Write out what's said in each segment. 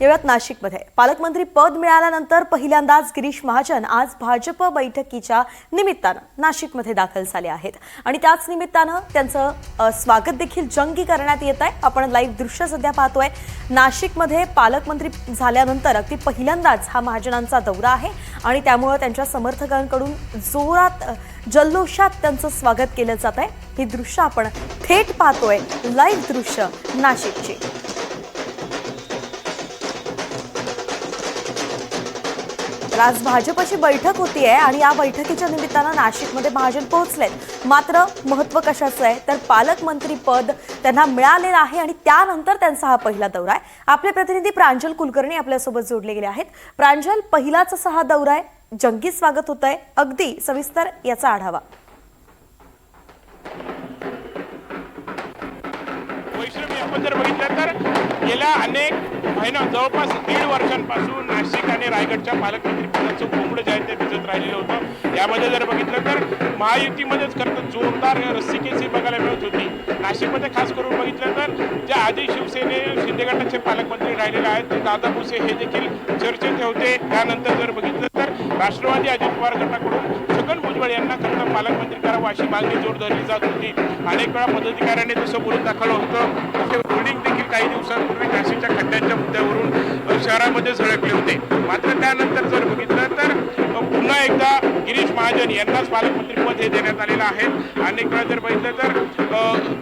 येऊयात नाशिकमध्ये पालकमंत्री पद मिळाल्यानंतर पहिल्यांदाच गिरीश महाजन आज भाजप बैठकीच्या निमित्तानं नाशिकमध्ये दाखल झाले आहेत आणि त्याच निमित्तानं त्यांचं स्वागत देखील जंगी करण्यात येत आहे। आपण लाईव्ह दृश्य सध्या पाहतोय। नाशिकमध्ये पालकमंत्री झाल्यानंतर अगदी पहिल्यांदाच हा महाजनांचा दौरा आहे आणि त्यामुळे त्यांच्या समर्थकांकडून जोरात जल्लोषात त्यांचं स्वागत केलं जात आहे। ही दृश्य आपण थेट पाहतोय, लाईव्ह दृश्य नाशिकची। आज भाजपची बैठक होती आहे आणि या बैठकीच्या निमित्तानं नाशिकमध्ये महाजन पोहोचलेत। मात्र महत्त्व कशाचं आहे तर पालकमंत्री पद त्यांना मिळालेलं आहे आणि त्यानंतर त्यांचा हा पहिला दौरा आहे। आपले प्रतिनिधी प्रांजल कुलकर्णी आपल्यासोबत जोडले गेले आहेत। प्रांजल, पहिलाच असा हा दौरा आहे, जंगी स्वागत होत आहे, अगदी सविस्तर याचा आढावा। वैष्णवी, आपण जर बघितलं तर गेल्या अनेक महिना जवळपास 1.5 वर्षांपासून नाशिक आणि रायगडच्या पालकमंत्री पदाचं कोंबडं जे आहे ते भिजत राहिलेलं होतं। यामध्ये जर बघितलं तर महायुतीमध्येच खरं जोरदार रस्सीखेची बघायला मिळत होती। नाशिकमध्ये खास करून बघितलं तर ज्या आधी शिवसेने शिंदे गटाचे पालकमंत्री राहिलेले आहेत ते दादा भुसे हे देखील चर्चेत होते। त्यानंतर जर बघितलं तर राष्ट्रवादी अजित पवार गटाकडून छगन भुजबळ यांना खरं पालकमंत्री करावं अशी मागणी जोर धरली जात होती। अनेक वेळा पदाधिकाऱ्यांनी तसं बोलून दाखवलं होतं। होर्डिंग देखील काही दिवसांपूर्वी नाशिकच्या खड्ड्यांच्या मुद्द्यावरून शहरामध्ये झळकले होते। मात्र त्यानंतर जर बघितलं तर पुन्हा एकदा गिरीश महाजन यांनाच पालकमंत्रीपद हे देण्यात आलेलं आहे। अनेक वेळा जर बघितलं तर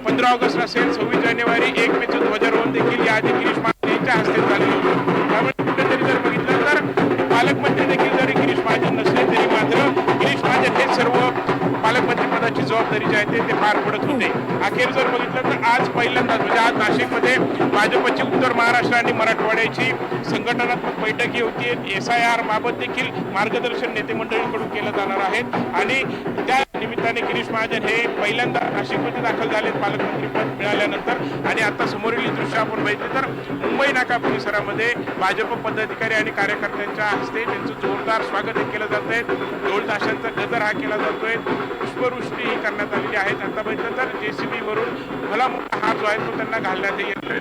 15 ऑगस्ट असेल, 26 जानेवारी, 1 मेचं ध्वजारोहण देखील याआधी गिरीश महाजन यांच्या हस्ते झालेलं होतं। त्यामुळे कुठेतरी जर बघितलं तर पालकमंत्री देखील जरी गिरीश महाजन नसले तरी मात्र गिरीश महाजन हे सर्व पालकमंत्री पदाची जबाबदारी जी आहे ते पार पडत होते। अखेर जर बघितलं तर आज पहिल्यांदाच म्हणजे आज नाशिकमध्ये भाजपची उत्तर महाराष्ट्र आणि मराठवाड्याची संघटनात्मक बैठक होती। SIR बाबत देखील मार्गदर्शन नेते मंडळींकडून केलं जाणार आहे आणि त्या निमित्ताने गिरीश महाजन हे पहिल्यांदा नाशिकमध्ये दाखल झालेत पालकमंत्री पद मिळाल्यानंतर। आणि आता समोरील दृश्य आपण बघितलं तर मुंबई नाका परिसरामध्ये भाजप पदाधिकारी आणि कार्यकर्त्यांच्या हस्ते त्यांचं जोरदार स्वागत केलं जात आहे। ढोल ताशांचा गजर हा केला जातोय, पुष्पवृष्टी करण्यात आलेली आहे। आता बघितलं तर JCB वरून भला मोठा हात जो आहे तो त्यांना घालण्यात येतोय।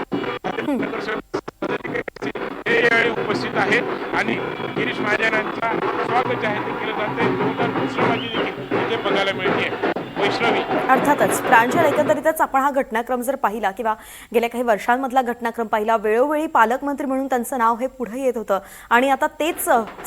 हे उपस्थित आहेत आणि गिरीश महाजन यांचा स्वागत जे आहे ते केलं जाते। जोरदार घोषणाबाजी देखील इथे बघायला मिळते। वैष्णवी, अर्थातच प्रांजल, एकंदरीतच आपण हा घटनाक्रम जर पाहिला किंवा गेल्या काही वर्षांमधला घटनाक्रम पाहिला, वेळोवेळी पालकमंत्री म्हणून त्यांचं नाव हे पुढे येत होतं आणि आता तेच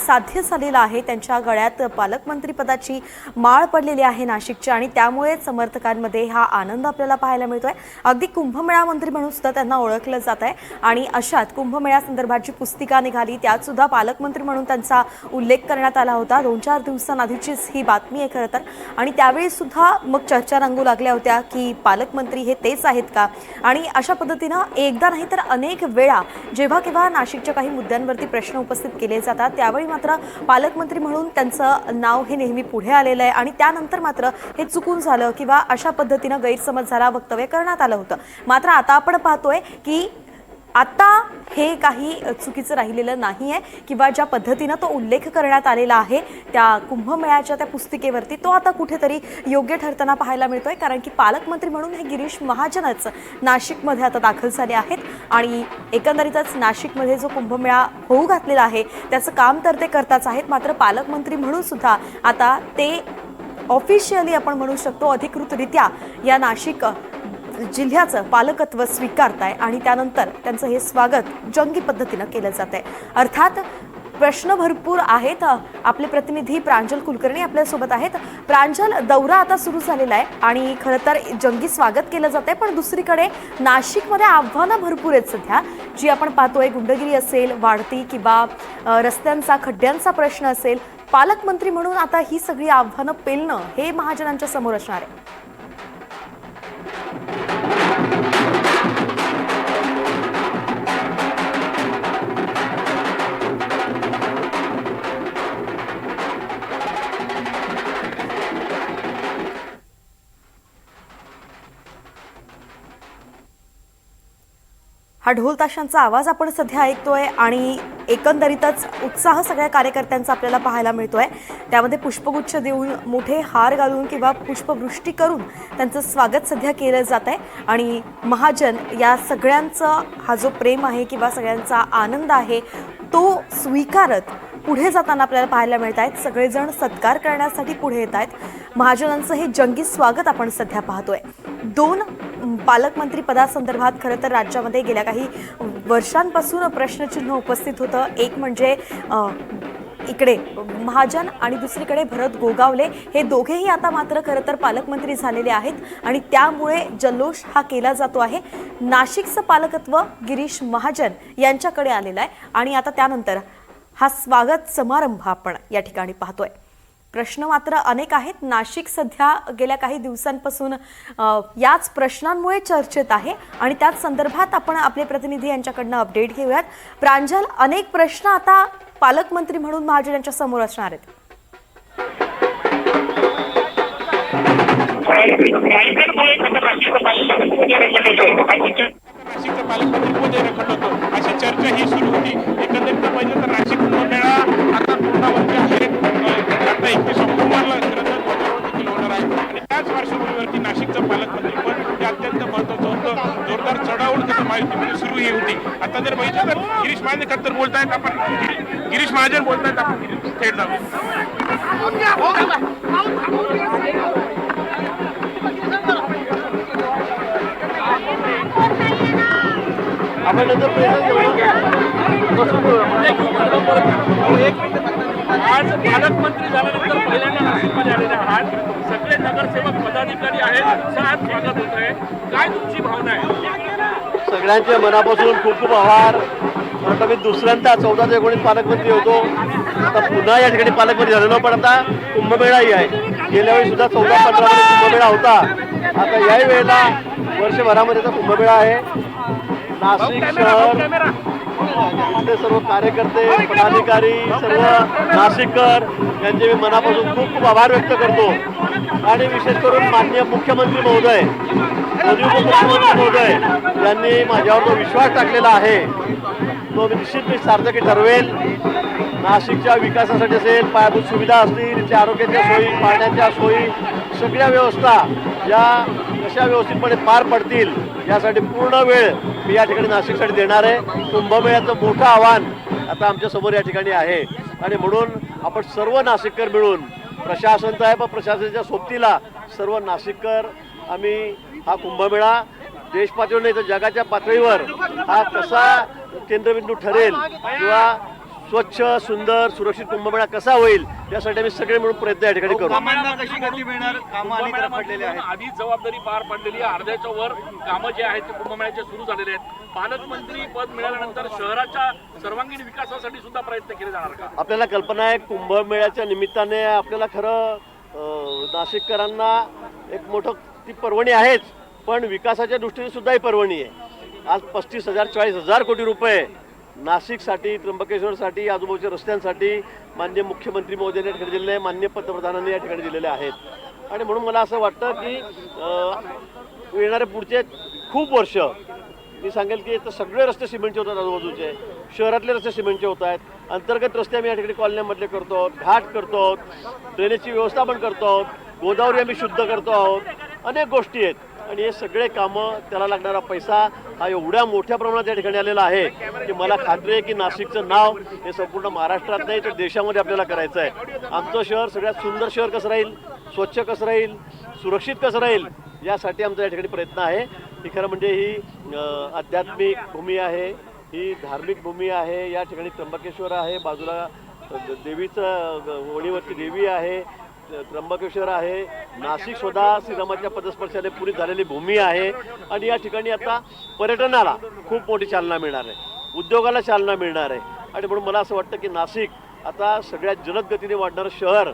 साध्य झालेलं आहे। त्यांच्या गळ्यात पालकमंत्री पदाची माळ पडलेली आहे नाशिकच्या आणि त्यामुळे समर्थकांमध्ये हा आनंद आपल्याला पाहायला मिळतोय। अगदी कुंभमेळा मंत्री म्हणून सुद्धा त्यांना ओळखलं जात आहे आणि अशात कुंभमेळ्या संदर्भात जी पुस्तिका निघाली त्यात सुद्धा पालकमंत्री म्हणून त्यांचा उल्लेख करण्यात आला होता। 2-4 दिवसांआधीचीच ही बातमी आहे खरं तर, आणि त्यावेळी सुद्धा मग चर्चा रंगू लागल्या होत्या की पालकमंत्री हे तेच आहेत का। आणि अशा पद्धतीनं एकदा नाही तर अनेक वेळा जेव्हा केव्हा नाशिकच्या काही मुद्द्यांवरती प्रश्न उपस्थित केले जातात त्यावेळी मात्र पालकमंत्री म्हणून त्यांचं नाव हे नेहमी पुढे आलेलं आहे आणि त्यानंतर मात्र हे चुकून झालं किंवा अशा पद्धतीनं गैरसमज झाला, वक्तव्य करण्यात आलं होतं। मात्र आता आपण पाहतोय की आता हे काही चुकीचं राहिलेलं नाही आहे किंवा ज्या पद्धतीनं तो उल्लेख करण्यात आलेला आहे त्या कुंभमेळ्याच्या त्या पुस्तिकेवरती तो आता कुठेतरी योग्य ठरताना पाहायला मिळतोय। कारण की पालकमंत्री म्हणून हे गिरीश महाजनच नाशिकमध्ये आता दाखल झाले आहेत आणि एकंदरीतच नाशिकमध्ये जो कुंभमेळा होऊ घातलेला आहे त्याचं काम तर ते करताच आहेत, मात्र पालकमंत्री म्हणून सुद्धा आता ते ऑफिशियली आपण म्हणू शकतो अधिकृतरित्या या नाशिक जिल्ह्याचं पालकत्व स्वीकारताय आणि त्यानंतर त्यांचं हे स्वागत जंगी पद्धतीनं केलं जात आहे। अर्थात प्रश्न भरपूर आहेत। आपले प्रतिनिधी प्रांजल कुलकर्णी आपल्यासोबत आहेत। प्रांजल, दौरा आता सुरू झालेला आहे आणि खरं तर जंगी स्वागत केलं जात आहे, पण दुसरीकडे नाशिकमध्ये आव्हानं भरपूर आहेत सध्या, जी आपण पाहतोय। गुंडगिरी असेल, वाढती किंवा रस्त्यांचा खड्ड्यांचा प्रश्न असेल, पालकमंत्री म्हणून आता ही सगळी आव्हानं पेलणं हे महाजनांच्या समोर असणार आहे। हा ढोल ताशांचा आवाज आपण सध्या ऐकतोय आणि एकंदरीतच उत्साह सगळ्या कार्यकर्त्यांचा आपल्याला पाहायला मिळतोय। त्यामध्ये पुष्पगुच्छ देऊन, मोठे हार घालून किंवा पुष्पवृष्टी करून त्यांचं स्वागत सध्या केलं जात आहे आणि महाजन या सगळ्यांचा हा जो प्रेम आहे किंवा सगळ्यांचा आनंद आहे तो स्वीकारत पुढे जाताना आपल्याला पाहायला मिळत आहेत। सगळेजण सत्कार करण्यासाठी पुढे येत आहेत। महाजनांचं हे जंगी स्वागत आपण सध्या पाहतोय। 2 पालकमंत्री पदासंदर्भात खरं तर राज्यामध्ये गेल्या काही वर्षांपासून प्रश्नचिन्ह उपस्थित होतं। एक म्हणजे इकडे महाजन आणि दुसरीकडे भरत गोगावले हे दोघेही आता मात्र खरं तर पालकमंत्री झालेले आहेत आणि त्यामुळे जल्लोष हा केला जातो आहे। नाशिकचं पालकत्व गिरीश महाजन यांच्याकडे आलेलं आहे आणि आता त्यानंतर हा स्वागत समारंभ आपण या ठिकाणी पाहतोय। प्रश्न मात्र अनेक आहेत। नाशिक सध्या गेल्या काही दिवसांपासून याच प्रश्नांमुळे चर्चेत आहे आणि त्याच संदर्भात आपण आपले प्रतिनिधी यांच्याकडनं अपडेट घेऊयात। प्रांजल, अनेक प्रश्न आता पालकमंत्री म्हणून महाजन यांच्या समोर असणार आहेत। नाशिकचं पालकमंत्री रखडलं होतं अशी चर्चा ही सुरू होती। एकंदरीत पाहिजे तर नाशिक कुंभमेळा आता पूर्णावरती आहे। आता 21 ऑक्टोबरला देखील होणार आहे आणि त्याच पार्श्वभूमीवरती नाशिकचं पालकमंत्री पण हे अत्यंत महत्त्वाचं होतं। जोरदार चढाओढ त्याच्या माहितीमध्ये सुरू ही होती। आता जर बघितलं तर गिरीश महाजन खरं तर बोलतायत, आपण गिरीश महाजन बोलतायत, आपण थेट जाऊ। आपण नंतर आज पालकमंत्री झाल्यानंतर पहिल्यांदा नाशिकमध्ये आलेले आहात। सगळे नगरसेवक पदाधिकारी आहेत, उत्साहात स्वागत होत आहे। काय तुमची भावना आहे? सगळ्यांच्या मनापासून खूप खूप आभार। आता मी दुसऱ्यांदा 14 ते 19 पालकमंत्री होतो, आता पुन्हा या ठिकाणी पालकमंत्री झालेलो, पण आता कुंभमेळाही आहे। गेल्या वेळी सुद्धा 14-15 मध्ये कुंभमेळा होता, आता याही वेळेला वर्षभरामध्ये कुंभमेळा आहे। नाशिक शहर सर्व कार्यकर्ते, पदाधिकारी, सर्व नाशिककर यांचे मी मनापासून खूप खूप आभार व्यक्त करतो आणि विशेष करून माननीय मुख्यमंत्री महोदय, माननीय उपमुख्यमंत्री महोदय यांनी माझ्यावर जो विश्वास टाकलेला आहे तो मी निश्चित सार्थकी ठरवेल। नाशिकच्या विकासासाठी असेल, पायाभूत सुविधा असतील, इथल्या आरोग्याच्या सोयी, पाण्याच्या सोयी, सगळ्या व्यवस्था या कशा व्यवस्थितपणे पार पडतील यासाठी पूर्ण वेळ मी या ठिकाणी नाशिकसाठी देणार आहे। कुंभमेळ्याचं मोठं आव्हान आता आमच्या समोर या ठिकाणी आहे आणि म्हणून आपण सर्व नाशिककर मिळून, प्रशासन तर आहे पण प्रशासनाच्या सोबतीला सर्व नाशिककर आम्ही हा कुंभमेळा देश पातळीवर नाही तर जगाच्या पातळीवर हा कसा केंद्रबिंदू ठरेल किंवा स्वच्छ, सुंदर, सुरक्षित कुंभमेळा कसा होईल यासाठी आम्ही सगळे मिळून प्रयत्न या ठिकाणी करू। कशी गती मिळणार? कामं अनेक रखडलेली आहेत, आधी जबाबदारी पार पडलेली आहे, अर्ध्याच्या वर कामं जे आहेत ते कुंभमेळ्याचे सुरू झालेले आहेत। पालकमंत्री पद मिळाल्यानंतर शहराच्या सर्वांगीण विकासासाठी सुद्धा प्रयत्न केले जाणार का? आपल्याला कल्पना आहे कुंभमेळ्याच्या निमित्ताने आपल्याला खरं नाशिककरांना एक मोठं ती पर्वणी आहेच, पण विकासाच्या दृष्टीने सुद्धा ही पर्वणी आहे। आज 35,000-40,000 कोटी रुपये नाशिकसाठी, त्र्यंबकेश्वरसाठी, आजूबाजूच्या रस्त्यांसाठी माननीय मुख्यमंत्री महोदयांनी या ठिकाणी दिलेले आहे, माननीय पंतप्रधानांनी या ठिकाणी दिलेले आहेत आणि म्हणून मला असं वाटतं की येणारे पुढचे खूप वर्ष मी सांगेल की इथं सगळे रस्ते सिमेंटचे होतात, आजूबाजूचे शहरातले रस्ते सिमेंटचे होत आहेत, अंतर्गत रस्ते आम्ही या ठिकाणी कॉलन्यामधले करतो आहोत, घाट करतो आहोत, ड्रेनेजची व्यवस्था पण करतो आहोत, गोदावरी आम्ही शुद्ध करतो आहोत, अनेक गोष्टी आहेत आणि हे सगळे कामं त्याला लागणारा पैसा हा एवढ्या मोठ्या प्रमाणात या ठिकाणी आलेला आहे की मला खात्री आहे की नाशिकचं नाव हे संपूर्ण महाराष्ट्रात नाही तर देशामध्ये आपल्याला करायचं आहे। आमचं शहर सगळ्यात सुंदर शहर कसं राहील, स्वच्छ कसं राहील, सुरक्षित कसं राहील यासाठी आमचा या ठिकाणी प्रयत्न आहे। ही खरं म्हणजे ही आध्यात्मिक भूमी आहे, ही धार्मिक भूमी आहे। या ठिकाणी त्र्यंबकेश्वर आहे, बाजूला देवीचं वणीवरती देवी आहे, त्र्यंबकेश्वर आहे, नाशिक स्वतः श्रीरामाच्या पदस्पर्शाने पुरीत झालेली भूमी आहे आणि या ठिकाणी आता पर्यटनाला खूप मोठी चालना मिळणार आहे, उद्योगाला चालना मिळणार आहे आणि म्हणून मला असं वाटतं की नाशिक आता सगळ्यात जलद गतीने वाढणारं शहर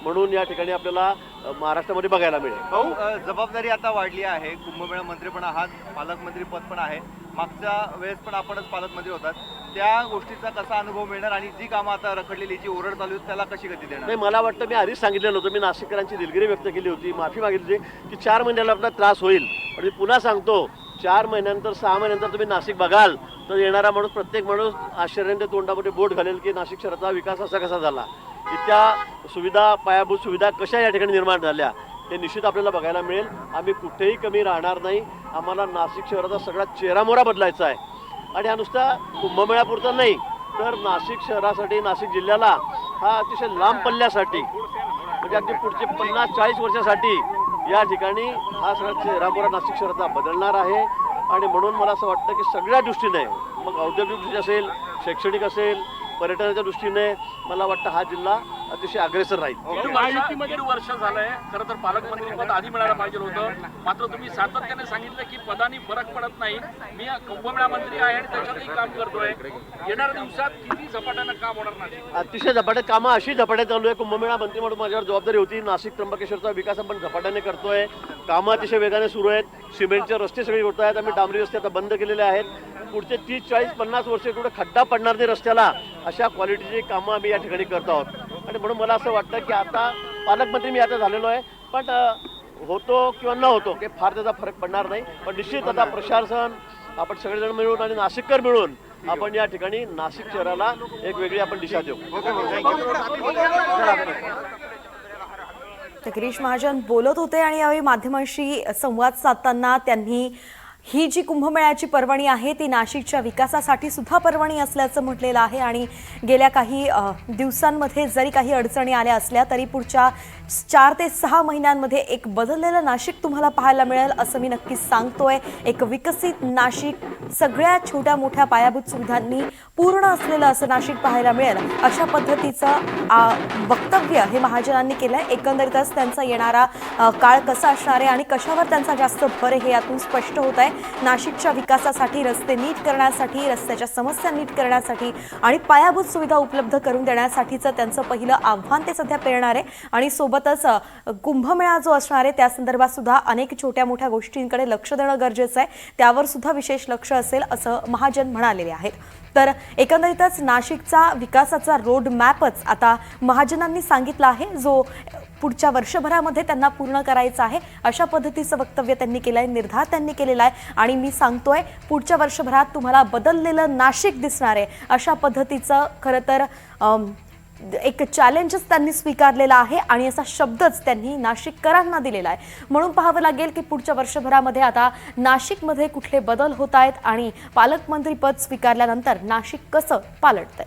म्हणून या ठिकाणी आपल्याला महाराष्ट्रामध्ये बघायला मिळेल। भाऊ, जबाबदारी आता वाढली आहे, कुंभमेळा मंत्री पण आहात, पालकमंत्री पद पण आहे, मागच्या वेळेस पण आपणच पालकमंत्री होतात, त्या गोष्टीचा कसा अनुभव मिळणार आणि जी कामं आता रखडलेली, जी ओरड चालू आहे त्याला कशी गती देणार? नाही, मला वाटतं मी आधीच सांगितलेलं होतं, मी नाशिककरांची दिलगिरी व्यक्त केली होती, माफी मागितली होती की 4 महिन्याला आपला त्रास होईल, पण मी पुन्हा सांगतो 4 महिन्यानंतर 6 महिन्यानंतर तुम्ही नाशिक बघाल तर येणारा माणूस, प्रत्येक माणूस आश्चर्याने तोंडामध्ये बोट घालेल की नाशिक शहराचा विकास असा कसा झाला, इतक्या सुविधा, पायाभूत सुविधा कशा या ठिकाणी निर्माण झाल्या, हे निश्चित आपल्याला बघायला मिळेल. आम्ही कुठेही कमी राहणार नाही. आम्हाला नाशिक शहराचा सगळा चेहरामोहरा बदलायचा आहे. आणि हा नुसता कुंभमेळ्यापुरता नाही, तर नाशिक शहरासाठी, नाशिक जिल्ह्याला हा अतिशय लांब पल्ल्यासाठी, म्हणजे अगदी पुढचे 50-40 वर्षासाठी या ठिकाणी हा सगळा चेहरामोहरा नाशिक शहराचा बदलणार आहे. आणि म्हणून मला असं वाटतं की सगळ्या दृष्टीने, मग औद्योगिक दृष्टी असेल, शैक्षणिक असेल, पर्यटनाच्या दृष्टीने मला वाटतं हा जिल्हा अतिशय अग्रेसर राहील. दीड वर्ष झालंय. खरं तर पालकमंत्री पद आधी मिळायला पाहिजे होतं, मात्र तुम्ही सातत्याने सांगितलं की पदानी फरक पडत नाही. मी कुंभमेळा मंत्री आहे आणि त्याच्यातही काम करतोय. येणाऱ्या दिवसात किती झपाट्यानं काम होणार नाही? अतिशय झपाट्यात कामं अशी झपाट्यात चालू आहे. कुंभमेळा मंत्री म्हणून माझ्यावर जबाबदारी होती. नाशिक त्र्यंबकेश्वरचा विकास आपण झपाट्याने करतोय. कामं अतिशय वेगाने सुरू आहेत. सिमेंटचे रस्ते सगळे होत आहेत. आम्ही डांबरी रस्ते आता बंद केलेले आहेत. पुढचे 30-40-50 वर्ष कुठे खड्डा पडणार नाही रस्त्याला, अशा क्वालिटीची कामं आम्ही या ठिकाणी करत आहोत. आणि म्हणून मला असं वाटतं की आता पालकमंत्री मी आता झालेलो आहे, पण होतो किंवा न होतो की फार त्याचा फरक पडणार नाही. पण निश्चित आता प्रशासन, आपण सगळेजण मिळून आणि नाशिककर मिळून आपण या ठिकाणी नाशिक शहराला एक वेगळी आपण दिशा देऊ. तर गिरीश महाजन बोलत होते आणि यावेळी माध्यमांशी संवाद साधताना त्यांनी ही जी कुंभमेळ्याची पर्वणी आहे ती नाशिकच्या विकासासाठी सुद्धा पर्वणी असल्याचं म्हटलेलं आहे. आणि गेल्या काही दिवसांमध्ये जरी काही अडचणी आल्या असल्या तरी पुढच्या 4 ते 6 महिन्यांमध्ये एक बदललेलं नाशिक तुम्हाला पाहायला मिळेल असं मी नक्कीच सांगतोय. एक विकसित नाशिक, सगळ्या छोट्या मोठ्या पायाभूत सुविधांनी पूर्ण असलेलं असं नाशिक पाहायला मिळेल, अशा पद्धतीचं वक्तव्य हे महाजनांनी केलं आहे. एकंदरीतच त्यांचा येणारा काळ कसा असणार आहे आणि कशावर त्यांचा जास्त भर आहे हे यातून स्पष्ट होत आहे. नाशिकच्या विकासासाठी, रस्ते नीट करण्यासाठी, रस्त्याच्या समस्या नीट करण्यासाठी आणि पायाभूत सुविधा उपलब्ध करून देण्यासाठीचं त्यांचं पहिलं आव्हान ते सध्या पेरणार आहे. आणि सोबतच कुंभमेळा जो असणार आहे त्या संदर्भात सुद्धा अनेक छोट्या मोठ्या गोष्टींकडे लक्ष देणं गरजेचं आहे. त्यावर सुद्धा विशेष लक्ष असेल असं महाजन म्हणालेले आहेत. तर एकंदरीतच नाशिकचा विकासाचा रोड मॅपच आता महाजनांनी सांगितला आहे, जो पुढच्या वर्षभरामध्ये त्यांना पूर्ण करायचा आहे. अशा पद्धतीचं वक्तव्य त्यांनी केलं आहे, निर्धार त्यांनी केलेला आहे. आणि मी सांगतोय पुढच्या वर्षभरात तुम्हाला बदललेलं नाशिक दिसणार आहे, अशा पद्धतीचं खरं तर एक चॅलेंजच त्यांनी स्वीकारलेला आहे आणि असा शब्दच त्यांनी नाशिककरांना दिलेला आहे. म्हणून पाहावं लागेल की पुढच्या वर्षभरामध्ये आता नाशिकमध्ये कुठले बदल होत आहेत आणि पालकमंत्रीपद स्वीकारल्यानंतर नाशिक कसं पालटतंय.